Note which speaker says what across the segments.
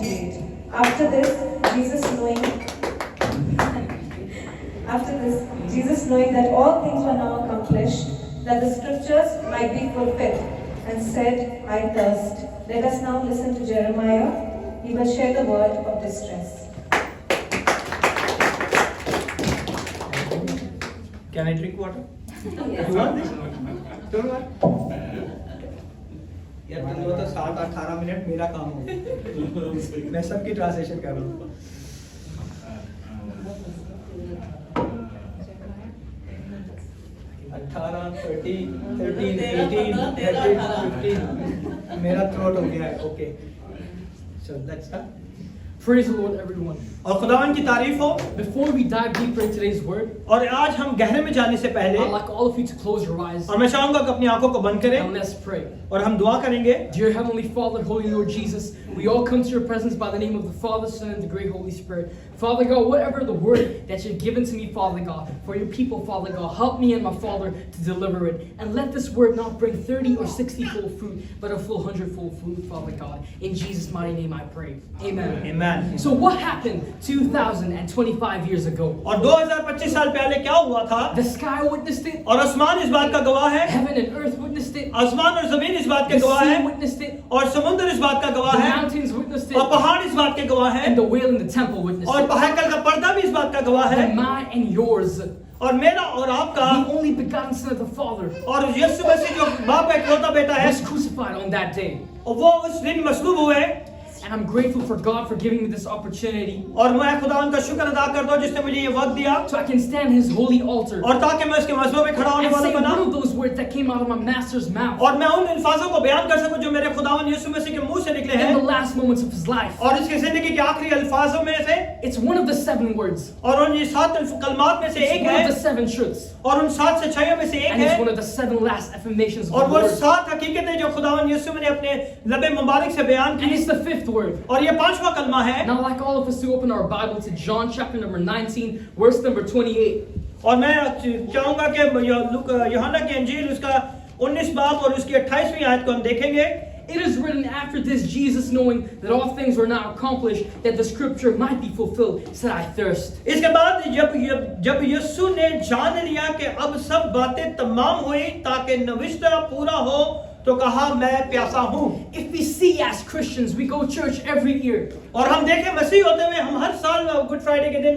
Speaker 1: 28. After this, Jesus knowing that all things were now accomplished, that the scriptures might be fulfilled, and said, I thirst. Let us now listen to Jeremiah. He will share the word of distress.
Speaker 2: Can I drink water?
Speaker 1: Yes.
Speaker 2: You want this? Don't want? यार तुम लोग तो 7-18 minute मेरा काम हो मैं सबकी translation कर रहा हूँ 18, 13, 18, 15 मेरा थ्रोट हो गया है okay so let's start
Speaker 3: Praise the Lord, everyone.
Speaker 2: और खुदावन की तारीफ हो
Speaker 3: Before we dive deeper into today's word,
Speaker 2: और आज हम गहरे में जाने से पहले
Speaker 3: I'd like all of you to close your eyes
Speaker 2: और मैं चाहूंगा कि अपनी आंखों को बंद करें
Speaker 3: and let's pray.
Speaker 2: और हम दुआ करेंगे
Speaker 3: Dear Heavenly Father, Holy Lord Jesus, we all come to your presence by the name of the Father, Son, and the great Holy Spirit. Father God, whatever the word that you've given to me, Father God, for your people, Father God, help me and my Father to deliver it. And let this word not bring 30 or 60-fold fruit, but a full 100-fold fruit, Father God. In Jesus' mighty name I pray. Amen.
Speaker 2: Amen.
Speaker 3: So what happened 2025 years ago?
Speaker 2: और 2025 साल पहले क्या हुआ था
Speaker 3: The sky witnessed it.
Speaker 2: और आसमान इस बात का गवाह है
Speaker 3: Heaven and earth witnessed it.
Speaker 2: आसमान और जमीन इस बात के
Speaker 3: The
Speaker 2: गवाह
Speaker 3: sea
Speaker 2: है
Speaker 3: witnessed it.
Speaker 2: और समुद्र इस बात का गवाह
Speaker 3: The
Speaker 2: है
Speaker 3: mountains witnessed
Speaker 2: और
Speaker 3: it.
Speaker 2: पहाड़ इस बात के गवाह है
Speaker 3: And the whale in the temple witnessed
Speaker 2: और
Speaker 3: it.
Speaker 2: पहाड़ का पर्दा भी इस बात का गवाह है
Speaker 3: And mine and yours,
Speaker 2: और मेरा और आपका
Speaker 3: the only begotten Son of the Father,
Speaker 2: और यीशु मसीह जो बाप का इकलौता बेटा है
Speaker 3: was crucified on that day.
Speaker 2: और वो उस दिन मसलूब हुए
Speaker 3: And I'm grateful for God for giving me this opportunity
Speaker 2: और मैं खुदावन का शुक्र अदा करता हूँ जिसने मुझे ये वक्त दिया
Speaker 3: so I can stand His holy altar
Speaker 2: और ताकि मैं उसके मसलों में खड़ा होने
Speaker 3: and
Speaker 2: वाला
Speaker 3: say
Speaker 2: बना
Speaker 3: one of those words that came out of my Master's mouth
Speaker 2: और मैं उन अल्फाजों को बयान कर सकूं जो मेरे खुदावन यीशु मसीह के मुंह से निकले
Speaker 3: in
Speaker 2: हैं
Speaker 3: the last moments of His life.
Speaker 2: और इसकी जिंदगी के आखिरी अल्फाजों में से
Speaker 3: It's one of the 7 words.
Speaker 2: और उन ये 7 कलमात में से एक
Speaker 3: It's one
Speaker 2: है
Speaker 3: of the 7 truths.
Speaker 2: और उन 7 सच्चाइयों में से एक
Speaker 3: And it's
Speaker 2: है
Speaker 3: one of the 7 last affirmations of
Speaker 2: और
Speaker 3: the
Speaker 2: वो
Speaker 3: Lord.
Speaker 2: 7 हकीकतें जो खुदावन यीशु ने अपने लबे मुबारक से बयान
Speaker 3: And
Speaker 2: की
Speaker 3: it's the 5th word.
Speaker 2: और ये 5वां कलमा है
Speaker 3: Now, I'd like all of us to open our Bible to John chapter number 19, verse number 28.
Speaker 2: और मैं चाहूंगा कि यूहन्ना की इंजील उसका 19 बाब और उसकी 28वीं आयत को हम देखेंगे
Speaker 3: It is written after this, Jesus, knowing that all things were now accomplished, that the scripture might be fulfilled, said, I thirst.
Speaker 2: इसके बाद जब यीशु ने जान लिया कि अब सब बातें तमाम हुई ताकि नविश्ता पूरा हो तो कहा मैं प्यासा हूँ
Speaker 3: If we see as Christians, we go to church every year.
Speaker 2: और हम देखें मसीह होते हुए हम हर साल गुड फ्राइडे के दिन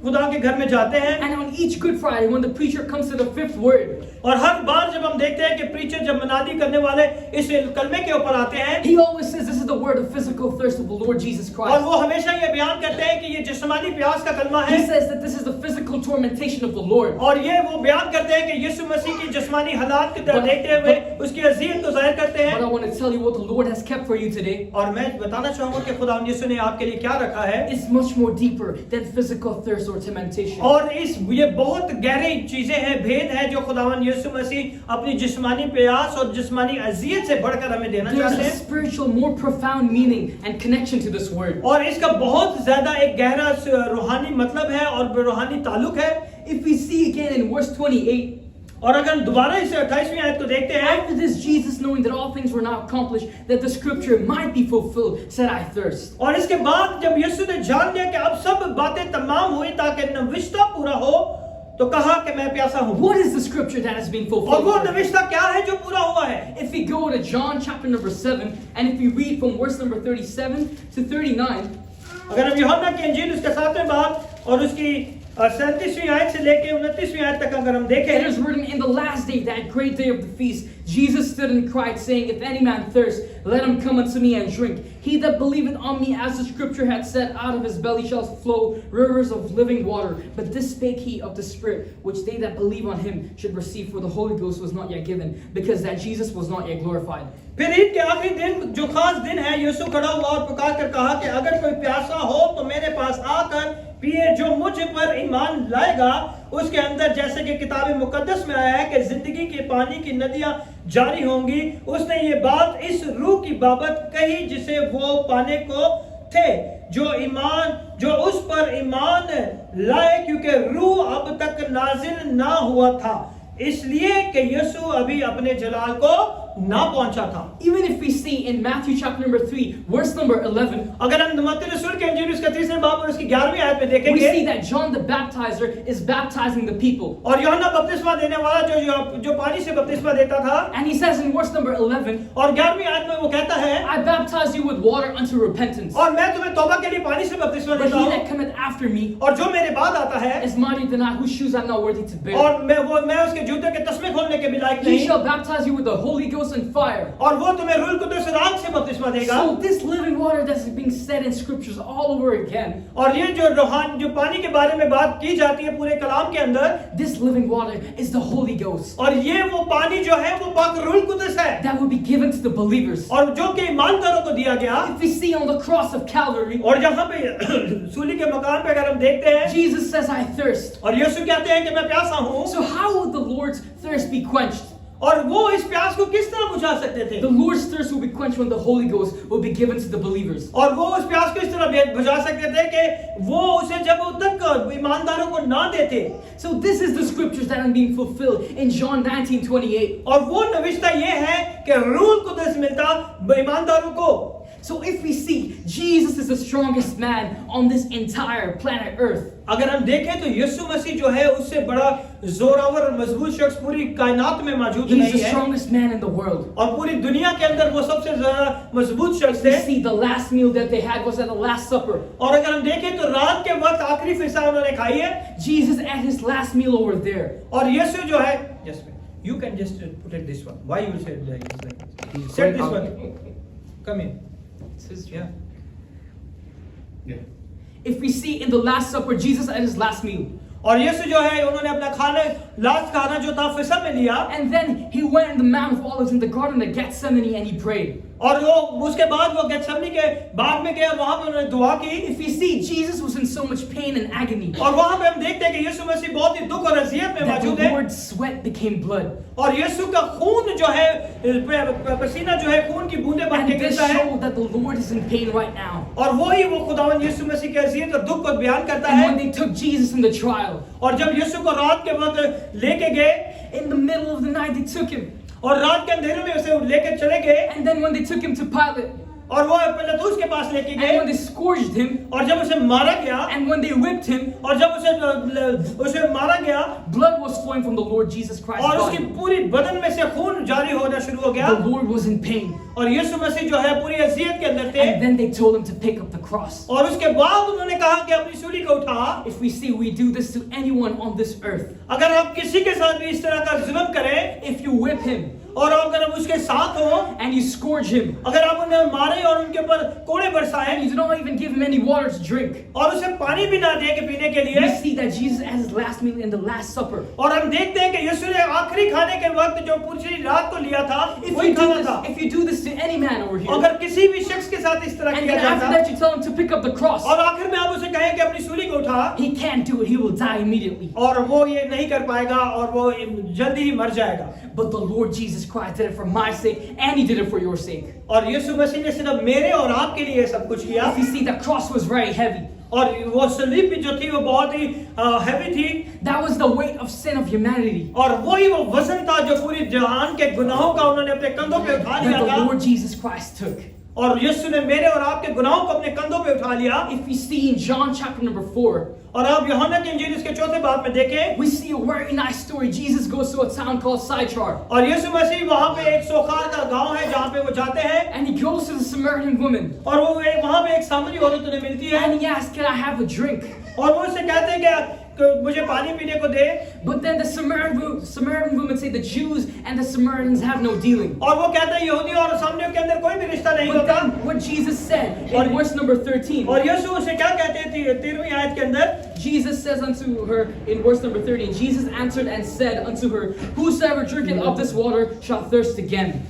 Speaker 2: खुदा के घर में जाते हैं
Speaker 3: And on each Good Friday, when the preacher comes to the 5th word,
Speaker 2: और हर बार जब हम देखते हैं कि प्रीचर जब मनादी करने वाले इस कलमे के ऊपर आते हैं
Speaker 3: he always says this is the word of physical thirst of the Lord Jesus
Speaker 2: और
Speaker 3: Christ.
Speaker 2: वो हमेशा ये बयान करते हैं कि ये जिस्मानी प्यास का कलमा है
Speaker 3: He says that this is the physical tormentation of the Lord.
Speaker 2: और ये वो बयान करते हैं कि यीशु मसीह की जिस्मानी हालात की तरफ देखते हुए उसकी अज़ीयत को ज़ाहिर करते हैं
Speaker 3: But I want to tell you what the Lord has kept for you today.
Speaker 2: और मैं बताना चाहूंगा कि खुदा यीशु ने आपके लिए क्या रखा है
Speaker 3: It's much more deeper than physical thirst or temptation.
Speaker 2: और ये बहुत गहरी चीजें हैं भेद है जो खुदावन यीशु मसीह अपनी जिस्मानी प्यास और जिस्मानी अज़ियत से बढ़कर हमें देना
Speaker 3: There's
Speaker 2: चाहते
Speaker 3: a
Speaker 2: हैं
Speaker 3: spiritual, more profound meaning and connection to this word.
Speaker 2: और इसका बहुत ज्यादा एक गहरा रूहानी मतलब है और रूहानी ताल्लुक है
Speaker 3: If we see again in verse 28,
Speaker 2: और अगर हम दोबारा इस 28वीं आयत को देखते हैं
Speaker 3: after this, Jesus, knowing that all things were now accomplished, that the scripture might be fulfilled, said, I thirst.
Speaker 2: और इसके बाद जब यीशु ने जान लिया कि अब सब बातें तमाम हुई ताकि नविश्ता पूरा हो तो कहा कि मैं प्यासा हूँ
Speaker 3: What is the scripture that has been
Speaker 2: और वो
Speaker 3: fulfilled?
Speaker 2: नविश्ता क्या है जो पूरा हुआ है
Speaker 3: If we go to John chapter number 7, and if we read from verse number 37 to 39,
Speaker 2: अगर हम यूहन्ना की इंजील उसके 7वें बाब और उसकी 37वीं आयत से लेके 29वीं आयत तक अगर हम
Speaker 3: it
Speaker 2: देखें
Speaker 3: is written, in the last day, that great day of the feast, Jesus stood and cried, saying, If any man thirst, let him come unto me and drink. He that believeth on me, as the scripture hath said, out of his belly shall flow rivers of living water. But this spake he of the Spirit, which they that believe on him should receive, for the Holy Ghost was not yet given, because that Jesus was not yet glorified.
Speaker 2: फिर ईद के आखिरी दिन जो खास दिन है यीशु खड़ा हुआ और पुकार कर कहा कि अगर कोई प्यासा हो तो मेरे पास आकर पिए जो मुझ पर ईमान लाएगा उसके अंदर जैसे कि किताब मुकद्दस में आया है कि जिंदगी के पानी की नदियां जारी होंगी। उसने ये बात इस रूह की बाबत कही जिसे वो पाने को थे जो उस पर ईमान लाए क्योंकि रूह अब तक नाजिल ना हुआ था इसलिए कि यीशु अभी अपने जलाल को ना पहुंचा था।
Speaker 3: Even if we see in Matthew chapter number 3, verse number 11,
Speaker 2: अगर हम मत्ती रसूल के इंजील उसका 3 बाब और उसकी 11वीं आयत में
Speaker 3: we
Speaker 2: देखेंगे,
Speaker 3: see that John the Baptizer is baptizing the people.
Speaker 2: और यूहन्ना बपतिस्मा देने वाला जो पानी से बपतिस्मा देता था,
Speaker 3: And he says in verse number 11,
Speaker 2: और 11वीं आयत में वो कहता है,
Speaker 3: I baptize you with water unto repentance.
Speaker 2: और मैं तुम्हें तौबा के लिए पानी से बपतिस्मा
Speaker 3: But
Speaker 2: देता
Speaker 3: he
Speaker 2: हूँ,
Speaker 3: that cometh after me
Speaker 2: और जो मेरे बाद आता है,
Speaker 3: is mightier than I, whose shoes I'm not worthy to bear.
Speaker 2: और मैं उसके जूते के तस्मे खोलने के भी लायक
Speaker 3: He
Speaker 2: नहीं,
Speaker 3: shall baptize you with the Holy Ghost and fire.
Speaker 2: और वो तुम्हें रूह कुदूस और आग से बपतिस्मा देगा।
Speaker 3: So this living water that's being said in scriptures all over again,
Speaker 2: और ये जो पानी के बारे में बात की जाती है पूरे कलाम के अंदर,
Speaker 3: this living water is the Holy Ghost
Speaker 2: और ये वो पानी जो है वो पाक रूह कुदूस है,
Speaker 3: that will be given to the believers.
Speaker 2: और जो कि ईमानदारों को दिया गया।
Speaker 3: If we see on the cross of Calvary,
Speaker 2: और जहाँ पे सूली के मकान पे अगर हम देखते हैं,
Speaker 3: Jesus says, I thirst.
Speaker 2: और यीशु कहते हैं कि मैं प्यासा हूँ,
Speaker 3: So how would the Lord's thirst be quenched?
Speaker 2: और वो इस प्यास को किस तरह बुझा सकते थे?
Speaker 3: The Lord's thirst will be quenched when the Holy Ghost will be given to the believers.
Speaker 2: और वो उस प्यास को इस तरह बुझा सकते थे कि वो उसे जब तक ईमानदारों को ना देते।
Speaker 3: So this is the scriptures that are being fulfilled in John 19:28.
Speaker 2: और वो नविश्ता ये है कि रूह कुदस मिलता ईमानदारों को।
Speaker 3: So if we see Jesus is the strongest man on this entire planet Earth,
Speaker 2: अगर हम देखें तो यीशु मसीह जो है उससे बड़ा जोरावर और मजबूत शख्स पूरी कायनात में मौजूद
Speaker 3: he's
Speaker 2: नहीं
Speaker 3: the
Speaker 2: है,
Speaker 3: strongest man in the world.
Speaker 2: और पूरी दुनिया के अंदर वो सबसे ज्यादा मजबूत शख्स
Speaker 3: We
Speaker 2: है।
Speaker 3: see the last meal that they had was at the Last Supper.
Speaker 2: और अगर हम देखें तो रात के वक्त आखिरी फिसा उन्होंने खाई है,
Speaker 3: Jesus at his last meal over there.
Speaker 2: और यीशु जो है, just wait. You can just put it this one. Why you said like this? Set this one. Come in. Yeah.
Speaker 3: If we see in the Last Supper, Jesus at his last meal.
Speaker 2: और यीशु जो है उन्होंने अपना last खाना जो था फिसम में लिया,
Speaker 3: And then he went in the Mount of Olives in the Garden of Gethsemane and he prayed.
Speaker 2: और वो उसके बाद वो गेत्सेमनी के बाग में गए और वहां पे उन्होंने दुआ की।
Speaker 3: If we see, Jesus was in so much pain and agony
Speaker 2: और वहां पे हम देखते हैं कि यीशु मसीह बहुत ही दुख और अजियत में
Speaker 3: that
Speaker 2: मौजूद
Speaker 3: the
Speaker 2: है,
Speaker 3: Lord's sweat became blood.
Speaker 2: और यीशु का खून जो है, पसीना जो है खून की बूंदें बन
Speaker 3: And
Speaker 2: के
Speaker 3: this
Speaker 2: गिरता है,
Speaker 3: showed that the Lord is in pain right now.
Speaker 2: और वही वो खुदावन यीशु मसीह की अजियत और दुख को बयान करता
Speaker 3: And
Speaker 2: है।
Speaker 3: when they took Jesus in the trial,
Speaker 2: और जब यीशु को रात के वक्त लेके गए,
Speaker 3: in the middle of the night they took him.
Speaker 2: और रात के अंधेरे में उसे लेके चले गए,
Speaker 3: And then when they took him to Pilate,
Speaker 2: और वो पिलातुस के पास लेके
Speaker 3: and when
Speaker 2: गए,
Speaker 3: they scourged him,
Speaker 2: और जब उसे मारा गया,
Speaker 3: and when they whipped him,
Speaker 2: और जब उसे मारा गया,
Speaker 3: blood was flowing from the Lord Jesus Christ's
Speaker 2: और उसकी
Speaker 3: body.
Speaker 2: पूरी बदन में से खून जारी होना शुरू हो गया,
Speaker 3: The Lord was in pain.
Speaker 2: और यीशु मसीह जो है पूरी अजियत के अंदर थे।
Speaker 3: And then they told him to pick up the cross.
Speaker 2: और उसके बाद उन्होंने कहा कि अपनी सूली को उठा।
Speaker 3: If we see, we do this to anyone on this earth.
Speaker 2: अगर आप किसी के साथ भी इस तरह का जुल्म करें,
Speaker 3: If you whip him
Speaker 2: और अगर आप उसके साथ हो,
Speaker 3: and you scourge him,
Speaker 2: अगर आप उन्हें मारे और उनके ऊपर कोड़े
Speaker 3: and
Speaker 2: बरसाएं,
Speaker 3: you do not even give him any water to drink,
Speaker 2: और उसे पानी भी ना दे के पीने के
Speaker 3: we
Speaker 2: लिए,
Speaker 3: see that Jesus at his last meal in the Last Supper.
Speaker 2: और हम देखते हैं कि यीशु ने आखिरी खाने के वक्त जो पूरी रात को लिया था,
Speaker 3: If
Speaker 2: वही खाना था।
Speaker 3: if you do this to any man over here,
Speaker 2: अगर किसी भी शख्स के साथ इस तरह
Speaker 3: and
Speaker 2: किया
Speaker 3: then after
Speaker 2: जाता,
Speaker 3: that you tell him to pick up the cross,
Speaker 2: और आखिर में आप उसे कहें कि अपनी सूली को उठा,
Speaker 3: he can't do it. He will die immediately.
Speaker 2: और वो ये नहीं कर पाएगा और वो जल्दी ही मर जाएगा।
Speaker 3: But the Lord Jesus Christ did it for my sake, and he did it for your sake.
Speaker 2: और यीशु मसीह ने सिर्फ मेरे और आपके लिए सब कुछ किया,
Speaker 3: If you see, the cross was very heavy.
Speaker 2: और वो सलीब भी जो थी वो बहुत ही हैवी थी,
Speaker 3: That was the weight of sin of humanity
Speaker 2: और वही वो वजन था जो पूरी जहान के गुनाहों का उन्होंने अपने कंधों पे उठा लिया
Speaker 3: that the
Speaker 2: था,
Speaker 3: Lord Jesus Christ took.
Speaker 2: और यीशु ने मेरे और आपके गुनाहों को अपने कंधों पे उठा लिया।
Speaker 3: If we see in John chapter number 4,
Speaker 2: और आप यूहन्ना की इंजील इसके चौथे बाब में देखें,
Speaker 3: we see a very nice story. Jesus goes to a town called Sychar,
Speaker 2: और यीशु मसीह वहां पे एक सोखार का गांव है जहां पे वो जाते हैं,
Speaker 3: and he goes to the Samaritan woman,
Speaker 2: और वो वहां पे एक सामरी औरत उन्हें मिलती है,
Speaker 3: and he asks, "Can I have a drink?"
Speaker 2: और वो उससे कहते हैं कि मुझे पानी पीने को दे,
Speaker 3: But then the Samaritan woman say the Jews and the Samaritans have no dealing.
Speaker 2: और वो कहते हैं यहूदी और सामरियों के अंदर कोई भी रिश्ता नहीं
Speaker 3: But
Speaker 2: होता।
Speaker 3: then what Jesus said in
Speaker 2: और-
Speaker 3: verse number 13,
Speaker 2: और यीशु उसे क्या कहते थे 13वीं आयत के अंदर,
Speaker 3: Jesus says unto her in verse number 13, Jesus answered and said unto her, "Whosoever drinketh of this water shall thirst again.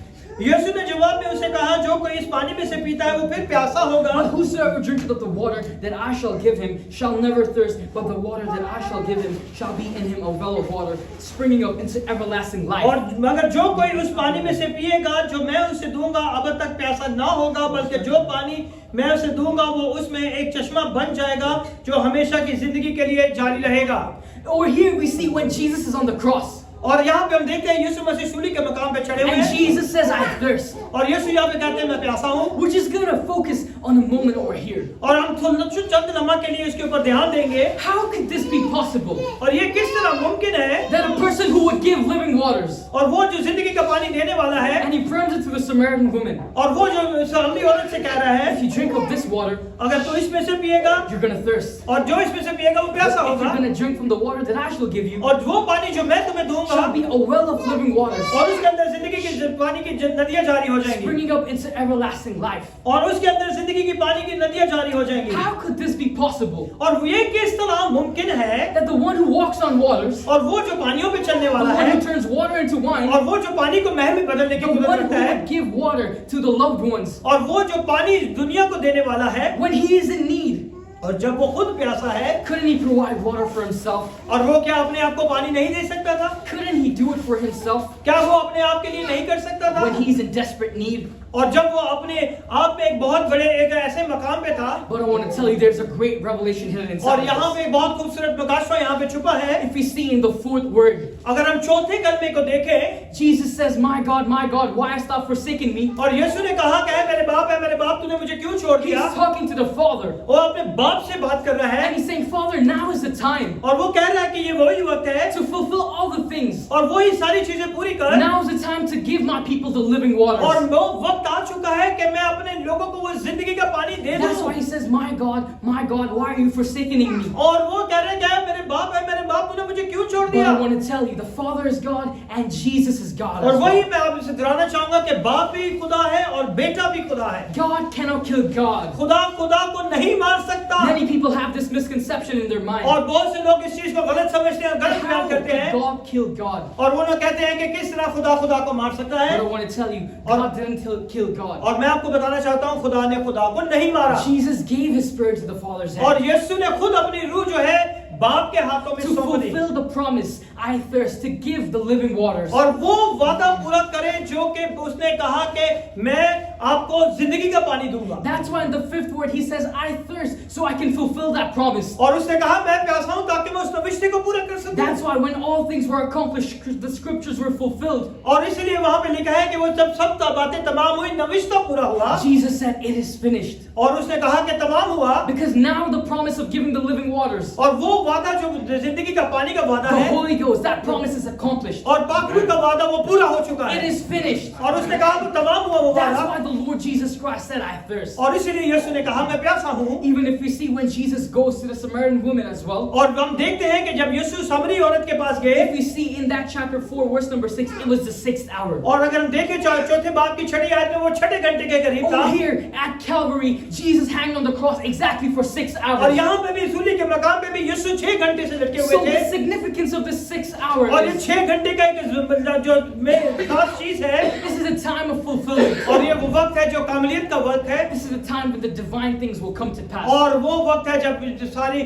Speaker 2: यीशु ने जवाब में उसे कहा, जो कोई इस पानी में से पीता है वो फिर प्यासा होगा,
Speaker 3: But whosoever drinketh of the water that I shall give him shall never thirst, but the water that I shall give him shall be in him a well of water, springing up into everlasting life."
Speaker 2: और मगर जो कोई उस पानी में से पिएगा जो मैं उसे दूंगा अब तक प्यासा ना होगा, बल्कि जो पानी मैं उसे दूंगा वो उसमें एक चश्मा बन जाएगा जो हमेशा की जिंदगी के लिए जारी रहेगा।
Speaker 3: Over here we see when Jesus is on the cross,
Speaker 2: और यहाँ पे हम देखते हैं यीशु मसीह सूली के मकाम पे चढ़े हुए
Speaker 3: And
Speaker 2: हैं
Speaker 3: Jesus says, I thirst.
Speaker 2: और यीशु यहाँ पे कहते हैं मैं प्यासा हूँ
Speaker 3: We're just going to focus on a moment over here.
Speaker 2: और हम चंद लम्हा के लिए इसके ऊपर ध्यान देंगे
Speaker 3: How could this be possible?
Speaker 2: और ये किस तरह मुमकिन है
Speaker 3: That a person who would give living waters,
Speaker 2: और वो जो जिंदगी का पानी देने वाला है
Speaker 3: and he turns it to the Samaritan woman.
Speaker 2: और वो जो सामने औरत से कह रहा है
Speaker 3: If you drink of this water,
Speaker 2: अगर तू इसमें से पिएगा
Speaker 3: you're going to thirst.
Speaker 2: और जो इसमें से पिएगा वो प्यासा
Speaker 3: If
Speaker 2: होगा
Speaker 3: you're going to drink from the water that I shall give you,
Speaker 2: और वो पानी जो मैं तुम्हें दूंगा
Speaker 3: shall be a well of living waters,
Speaker 2: और उसके अंदर जिंदगी की पानी की नदियां जारी हो जाएंगी
Speaker 3: springing up into everlasting life.
Speaker 2: और उसके अंदर जिंदगी की पानी की नदियां जारी हो जाएंगी
Speaker 3: How could this be possible?
Speaker 2: और ये किस तरह मुमकिन है
Speaker 3: That the one who walks on waters,
Speaker 2: और वो जो पानियों पे चलने
Speaker 3: the
Speaker 2: वाला
Speaker 3: one
Speaker 2: है
Speaker 3: who turns water into wine,
Speaker 2: और वो जो पानी को महल में बदलने की
Speaker 3: the
Speaker 2: कुदरत
Speaker 3: one who
Speaker 2: रखता है
Speaker 3: would give water to the loved ones,
Speaker 2: और वो जो पानी दुनिया को देने वाला है
Speaker 3: when he is in need,
Speaker 2: और जब वो खुद प्यासा है
Speaker 3: couldn't he provide water for himself?
Speaker 2: और वो क्या अपने आप को पानी नहीं दे सकता था
Speaker 3: Couldn't he do it for himself
Speaker 2: क्या वो अपने आप के लिए नहीं कर सकता था
Speaker 3: when he's in desperate need?
Speaker 2: और जब वो अपने आप में एक बहुत बड़े एक ऐसे मकाम पे था
Speaker 3: But I want to tell you, there's a great revelation hidden
Speaker 2: और
Speaker 3: inside
Speaker 2: यहाँ
Speaker 3: of
Speaker 2: पे एक बहुत खूबसूरत प्रकाशवा यहाँ पे छुपा है
Speaker 3: us. If we see in the fourth word,
Speaker 2: अगर हम चौथे कलमे को देखें
Speaker 3: Jesus says, my God, why hast thou forsaken me?
Speaker 2: और यीशु ने कहा कि है मेरे बाप तूने मुझे क्यों छोड़
Speaker 3: He's
Speaker 2: दिया
Speaker 3: talking to the Father.
Speaker 2: वो अपने बाप से बात कर रहा है
Speaker 3: And he's saying, Father, now is the time
Speaker 2: और वो कह रहा है कि ये वही वक्त है
Speaker 3: to fulfill all the things.
Speaker 2: और वही सारी चीजें पूरी कर
Speaker 3: Now is the time to give my people the living
Speaker 2: और
Speaker 3: waters.
Speaker 2: वो वक्त आ चुका है कि मैं अपने लोगों को वो जिंदगी का पानी दे
Speaker 3: That's why
Speaker 2: दूं
Speaker 3: he says, my God, why are you forsaking me?
Speaker 2: और वो कह रहे हैं क्या है मेरे बाप तूने मुझे क्यों छोड़
Speaker 3: But
Speaker 2: दिया
Speaker 3: I want to tell you, the Father is God and Jesus is God.
Speaker 2: और
Speaker 3: as
Speaker 2: वही
Speaker 3: well.
Speaker 2: मैं आपसे दोहराना चाहूंगा कि बाप भी खुदा है और बेटा भी खुदा है
Speaker 3: God cannot kill God.
Speaker 2: खुदा को नहीं मार सकता
Speaker 3: Many people have this misconception in their mind.
Speaker 2: और बहुत से लोग इस चीज को गलत समझते हैं गलत
Speaker 3: How
Speaker 2: बयान करते
Speaker 3: could
Speaker 2: हैं
Speaker 3: God kill God?
Speaker 2: और वो लोग कहते हैं कि किस तरह खुदा को मार सकता
Speaker 3: But
Speaker 2: है
Speaker 3: I want to tell you, God didn't kill God.
Speaker 2: और मैं आपको बताना चाहता हूँ खुदा ने खुदा को नहीं मारा
Speaker 3: Jesus gave his spirit to the Father's hand.
Speaker 2: और यीशु ने खुद अपनी रूह जो है बाप के हाथों में
Speaker 3: To
Speaker 2: सौंप दी
Speaker 3: fulfill the promise, I thirst, to give the living waters.
Speaker 2: और वो वादा पूरा करें जो कि उसने कहा कि मैं आपको जिंदगी का पानी दूंगा
Speaker 3: That's why in the fifth word he says, I thirst, so I can fulfill that promise.
Speaker 2: और उसने कहा मैं प्यासा हूं ताकि मैं उस नविश्ते को पूरा कर सकूं
Speaker 3: That's why when all things were accomplished, the scriptures were fulfilled.
Speaker 2: और इसलिए वहां पे लिखा है कि वो जब सब बातें तमाम हुई नविश्ता पूरा हुआ
Speaker 3: Jesus said, it is finished.
Speaker 2: और उसने कहा कि तमाम हुआ
Speaker 3: Because now the promise of giving the living waters,
Speaker 2: और वो वादा जो जिंदगी का पानी का वादा
Speaker 3: the
Speaker 2: है
Speaker 3: Holy Ghost, that promise is accomplished.
Speaker 2: और पाखरू का वादा वो पूरा हो चुका
Speaker 3: It
Speaker 2: है
Speaker 3: is finished.
Speaker 2: और उसने कहा वो तमाम हुआ वो
Speaker 3: That's
Speaker 2: वादा
Speaker 3: why the Lord Jesus Christ said, I thirst.
Speaker 2: और इसलिए यीशु ने कहा मैं प्यासा हूं
Speaker 3: Even if we see when Jesus goes to the Samaritan woman as well,
Speaker 2: और हम देखते हैं कि जब यीशु सामरी औरत के पास गए
Speaker 3: if we see in that chapter 4, verse number 6, it was the 6th hour.
Speaker 2: और अगर हम देखें चौथे बाब की छठी आयत में वो छठे घंटे के करीब था
Speaker 3: Over here at Calvary, Jesus hanged on the cross exactly for 6
Speaker 2: और
Speaker 3: hours.
Speaker 2: यहाँ पे भी सूली के मकाम पे भी यीशु 6 घंटे से लटके
Speaker 3: So
Speaker 2: हुए
Speaker 3: the
Speaker 2: थे
Speaker 3: significance of this 6 hour
Speaker 2: और ये
Speaker 3: is
Speaker 2: 6 घंटे का एक जो में खास चीज है
Speaker 3: this is a time of fulfillment.
Speaker 2: और ये वो वक्त है जो कामलियत का वक्त है
Speaker 3: This is the time when the divine things will come to pass.
Speaker 2: और वो वक्त है जब सारी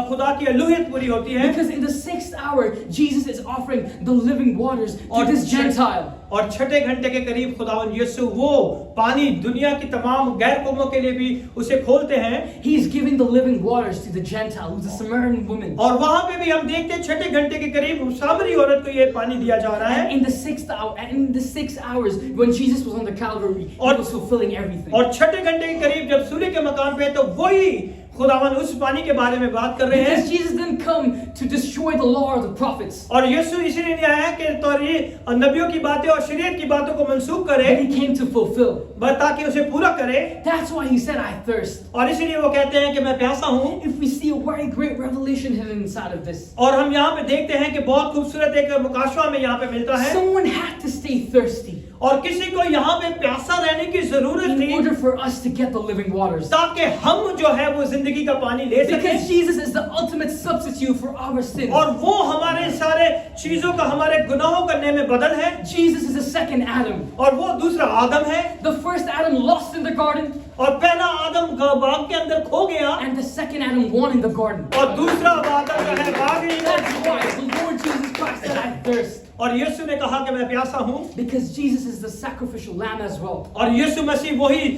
Speaker 2: खुदा की अलूहियत पूरी होती है
Speaker 3: Because in the 6th hour, Jesus is offering the living waters to
Speaker 2: और
Speaker 3: this Gentile.
Speaker 2: और छठे घंटे के करीब खुदावन यीशु वो पानी दुनिया की तमाम गैर कौमों के लिए भी उसे खोलते हैं
Speaker 3: He is giving the living waters to the Gentile, who's the Samaritan woman.
Speaker 2: और वहां पे भी हम देखते हैं छठे घंटे के करीब सामरी औरत को ये पानी दिया जा रहा है
Speaker 3: In the 6th hour, and in the 6 hours when Jesus was on the Calvary, he
Speaker 2: और-
Speaker 3: was fulfilling everything.
Speaker 2: और छठे घंटे के करीब जब सूर्य के मकाम पे तो वही खुदावन उस पानी के बारे में बात कर रहे हैं
Speaker 3: Because Jesus didn't come to destroy the law or the prophets,
Speaker 2: और यीशु इसीलिए नहीं आया कि तो ये नबियों की बातें और शरीयत की बातों को मंसूख करे
Speaker 3: but he came to fulfill.
Speaker 2: बस ताकि उसे पूरा करे
Speaker 3: That's why he said, I thirst.
Speaker 2: और इसीलिए वो कहते हैं कि मैं प्यासा हूं
Speaker 3: If we see a very great revelation hidden inside of this,
Speaker 2: और हम यहाँ पे देखते हैं कि बहुत खूबसूरत एक मुकाशवा में यहाँ पे मिलता है
Speaker 3: someone had to stay thirsty
Speaker 2: और किसी को यहाँ पे प्यासा रहने की जरूरत
Speaker 3: in
Speaker 2: थी
Speaker 3: order for us to get the living waters.
Speaker 2: ताकि हम जो है वो जिंदगी का पानी ले सकें
Speaker 3: Because Jesus is the ultimate substitute for our sins.
Speaker 2: और वो हमारे सारे चीजों का हमारे गुनाहों करने में बदल है
Speaker 3: Jesus is the second Adam.
Speaker 2: और वो दूसरा आदम है
Speaker 3: The first Adam lost in the garden,
Speaker 2: और पहला आदम बाग के अंदर खो गया
Speaker 3: and the second Adam won in the garden.
Speaker 2: और दूसरा आदम जो है भाग गई
Speaker 3: That's why the Lord Jesus Christ said, I thirst.
Speaker 2: और यीशु ने कहा कि मैं प्यासा हूँ।
Speaker 3: Because Jesus is the sacrificial lamb as well.
Speaker 2: और यीशु मसीह वही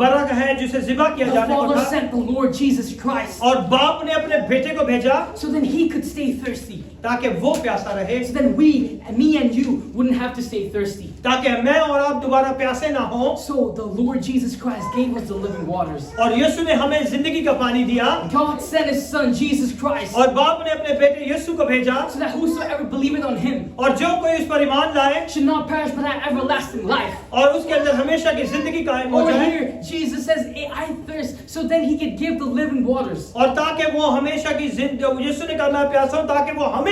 Speaker 2: बरक है जिसे ज़िबा किया
Speaker 3: The
Speaker 2: जाने को
Speaker 3: Father
Speaker 2: था।
Speaker 3: sent the Lord Jesus Christ
Speaker 2: और बाप ने अपने बेटे को भेजा
Speaker 3: so then he could stay thirsty.
Speaker 2: ताकि वो प्यासा रहे,
Speaker 3: So then me and you wouldn't have to stay thirsty.
Speaker 2: ताकि मैं और आप दोबारा प्यासे ना हो।
Speaker 3: So the Lord Jesus Christ gave us the living waters.
Speaker 2: और यीशु ने हमें जिंदगी का पानी दिया
Speaker 3: God sent his son Jesus Christ
Speaker 2: और बाप ने अपने बेटे यीशु को भेजा
Speaker 3: so that whosoever believeth on him
Speaker 2: और जो कोई उस पर ईमान लाए
Speaker 3: should not perish but have everlasting life.
Speaker 2: और उसके अंदर हमेशा की जिंदगी कायम हो
Speaker 3: Over
Speaker 2: जाए।
Speaker 3: here, Jesus says, I thirst, so then he could give the living waters.
Speaker 2: और ताकि वो हमेशा की जिंदगी, यीशु ने कहा मैं प्यासा हूँ ताकि वो हमें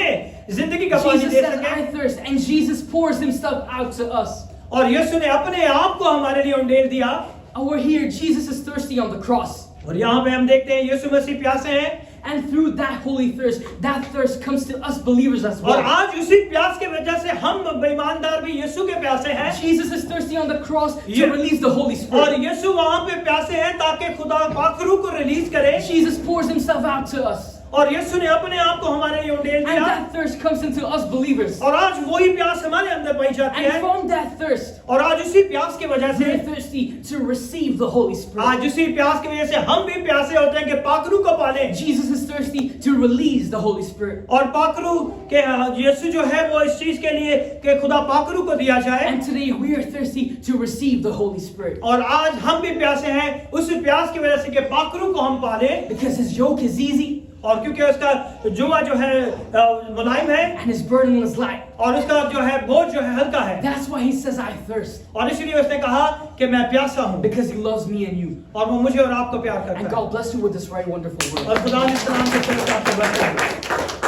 Speaker 2: जिंदगी का पानी
Speaker 3: Jesus
Speaker 2: दे
Speaker 3: says,
Speaker 2: सके।
Speaker 3: I thirst, and Jesus pours himself out to us.
Speaker 2: और यीशु ने अपने आप को हमारे लिए उंडेल दिया।
Speaker 3: Over here, Jesus is thirsty on the cross.
Speaker 2: और यहाँ पे हम देखते हैं यीशु मसीह प्यासे हैं
Speaker 3: And through that holy thirst, that thirst comes to us believers as
Speaker 2: और
Speaker 3: well.
Speaker 2: आज उसी प्यास की वजह से हम बेईमानदार भी यीशु के प्यासे हैं।
Speaker 3: Jesus is thirsty on the cross to
Speaker 2: Yeah.
Speaker 3: release the Holy
Speaker 2: और
Speaker 3: Spirit.
Speaker 2: यीशु वहाँ पे प्यासे हैं ताकि खुदा पाखरू को रिलीज करे।
Speaker 3: Jesus pours himself out to us.
Speaker 2: और यीशु ने अपने आप को हमारे लिए उंडेल
Speaker 3: And
Speaker 2: दिया
Speaker 3: that thirst comes into us believers.
Speaker 2: और आज वही प्यास हमारे अंदर पाई जाती
Speaker 3: And
Speaker 2: है
Speaker 3: from that thirst,
Speaker 2: और आज उसी प्यास की वजह से
Speaker 3: we're thirsty to receive the Holy Spirit.
Speaker 2: आज उसी प्यास की वजह से हम भी प्यासे होते हैं कि पाखरू को पालें।
Speaker 3: Jesus is thirsty to release the Holy Spirit.
Speaker 2: और पाखरू के यीशु जो है वो इस चीज के लिए कि खुदा पाखरू को दिया जाए।
Speaker 3: And today we are thirsty to receive the Holy Spirit.
Speaker 2: और आज हम भी प्यासे हैं उस प्यास की वजह से कि पाखरू को हम पालें
Speaker 3: Because his yoke is easy
Speaker 2: और क्योंकि उसका जुआ जो है मुलायम है
Speaker 3: and his burden is light.
Speaker 2: और उसका जो है बोझ जो है हल्का है।
Speaker 3: That's why he says, I thirst.
Speaker 2: और इसीलिए उसने कहा कि मैं प्यासा हूँ
Speaker 3: Because he loves me and you.
Speaker 2: और वो मुझे और आपको प्यार करता
Speaker 3: And
Speaker 2: है।
Speaker 3: God bless you with this very wonderful word.
Speaker 2: और खुदा इस नाम से आपको बरकत दे।